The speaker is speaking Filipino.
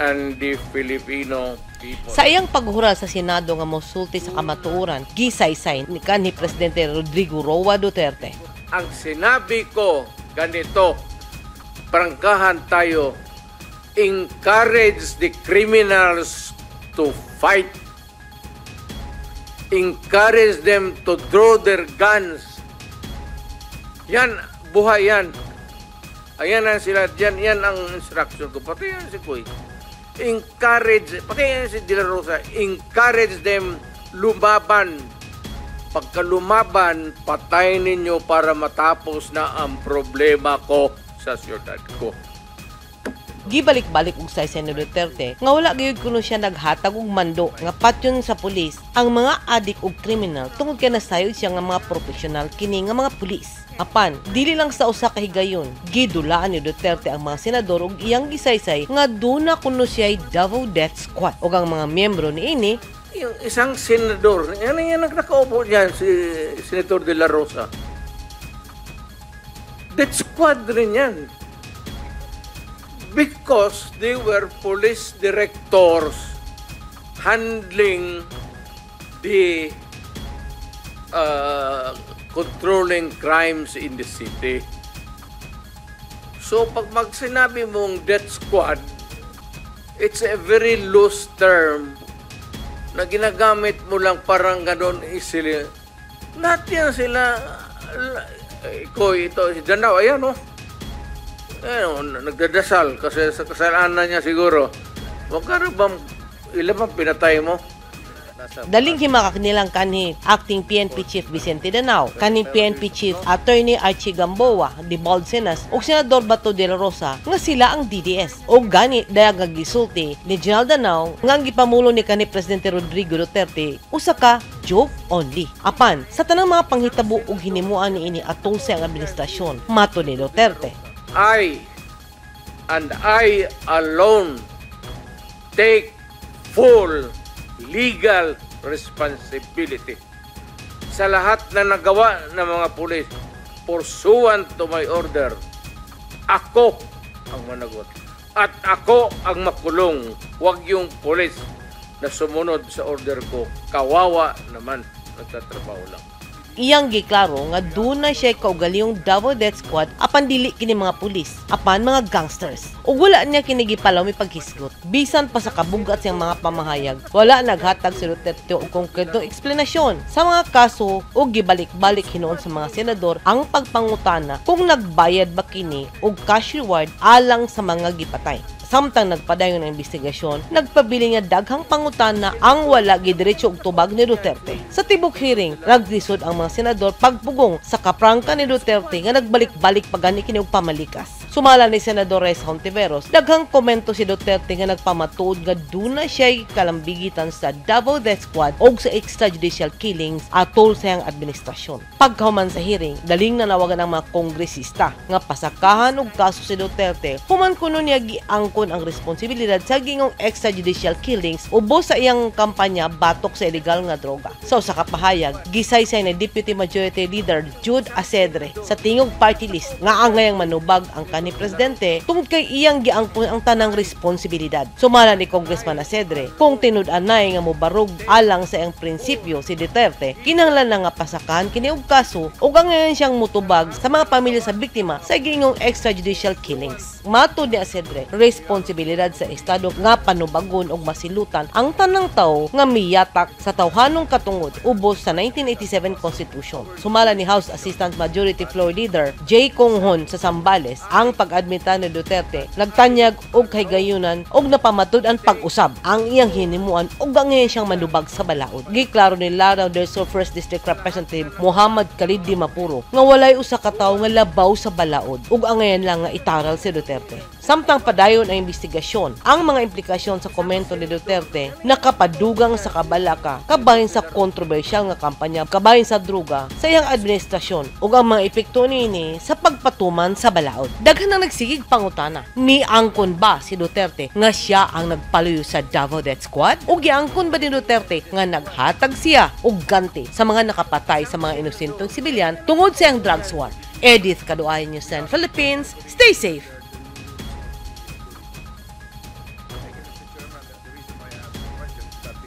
and the Filipino people. Sa iyang paghural sa Senado nga mosulti sa kamatuoran, gisaysay ni kanhi Presidente Rodrigo Roa Duterte. Ang sinabi ko ganito, prangkahan tayo, encourage the criminals to fight. Encourage them to draw their guns. Yan, buhay yan. Ayan ang sila, yan ang instruction ko. Pati yan si Kuy. Encourage, pati yan si De La Rosa, encourage them lumaban. Pagka lumaban, patayin ninyo para matapos na ang problema ko sa siyudad ko. Gibalik-balik og sa ni Duterte nga wala gyud kuno siya naghatag og mando nga patyon sa pulis ang mga adik og kriminal tungod kay nasayod siya nga mga profesional kini nga mga pulis. Apan, dili lang sa usa ka higayon, gidulaan ni Duterte ang mga senador ug iyang gisaysay nga duna kuno siya Davao Death Squad ug ang mga miyembro niini. Yung isang senador, yan nakaupo diyan si Senator De La Rosa. Death Squad rin yan. Because they were police directors handling the controlling crimes in the city. So pag sinabi mong death squad, it's a very loose term na ginagamit mo lang parang ganon isili. Lahat yan sila, ito, si Danao, ayan o. Nagdadasal kasi sa kasalanan niya siguro. Magkano bang ilan bang pinatay mo? Daling himakak nilang kanhi acting PNP Chief Vicente Danao, kanhi PNP Chief Attorney Archie Gamboa, di Balsenas, ug Senador Bato de la Rosa nga sila ang DDS. O gani dayag gisulti ni General Danao nga gipamulo ni kanhi Presidente Rodrigo Duterte usa ka joke only. Apan sa tanang mga panghitabo ug hinimuan niini atong sa administrasyon, mato ni Duterte. I alone take full legal responsibility sa lahat na nagawa ng mga pulis pursuant to my order. Ako ang managot at ako ang makulong, wag yung pulis na sumunod sa order ko. Kawawa naman, nagtatrabaho lang. Iyang giklaro nga dunay siya kaugalingong Davao Death Squad apan dili kini mga pulis, apan mga gangsters. Ug wala niya kini gipalaw mi paghisgot. Bisan pa sa kabugat siyang mga pamahayag, wala naghatag si Duterte og konkretong eksplanasyon sa mga kaso ug gibalik-balik hinuon sa mga senador ang pagpangutana kung nagbayad ba kini og cash reward alang sa mga gipatay. Samtang nagpadayon ang investigasyon, nagpabili nga daghang pangutana ang wala gidiretso og tubag ni Duterte. Sa tibok hearing, naglisod ang mga senador pagpugong sa kaprangka ni Duterte nga nagbalik-balik pagani kini og pamalikas. Sumala ni Senador Rez Hontiveros, daghang komento si Duterte nga nagpamatuod nga duna siya kalambigitan sa Davao Death Squad o sa extrajudicial killings atol sa iyang administrasyon. Pagkahuman sa hearing, daling nanawagan ang mga kongresista nga pasakahan og kaso si Duterte, human kuno niya giangkon ang responsibilidad sa gingong extrajudicial killings ubos sa iyang kampanya batok sa illegal nga droga. Sa usa ka pahayag, gisaysay ni Deputy Majority Leader Jude Asedre sa tingog party list nga angayang manubag ang ni Presidente tungod kay iyang giangkon ang tanang responsibilidad. Sumala ni Congressman Asedre, kung tinud-an nay nga mobarog alang sa iyang prinsipyo si Duterte, kinahanglan na nga pasakahan kini og kaso ug ang ngayon siyang mutubag sa mga pamilya sa biktima sa gingong extrajudicial killings. Mato ni Asedre, responsibilidad sa Estado nga panubagon og masilutan ang tanang tawo nga miyatak sa tawhanong katungod ubos sa 1987 Constitution. Sumala ni House Assistant Majority Floor Leader J. Conghon sa Zambales, ang pag-admita ni Duterte nagtanyag og kahigayunan og napamatud ang pag-usab ang iyang hinimuan ug ngayon siyang manubag sa balaod. Giklaro ni Lanao del Sur First District Representative Muhammad Khalid Di Mapuro nga walay usa ka tawo nga labaw sa balaod ug ngayon lang nga itaral si Duterte. Samtang padayon ang investigasyon, ang mga implikasyon sa komento ni Duterte nakapadugang sa kabalaka kabahin sa kontrobersyal nga kampanya kabahin sa droga sa iyang administrasyon ug ang mga epekto niini sa pagpatuman sa balaod. Daghan ang nagsigig pangutana, miangkon ba si Duterte nga siya ang nagpaluyo sa Davao Death Squad? O giangkon ba ni Duterte nga naghatag siya og ganti sa mga nakapatay sa mga inosenteng sibilyan tungod sa iyang drugs war? Edith Caduayo, News 10 Philippines. Stay safe!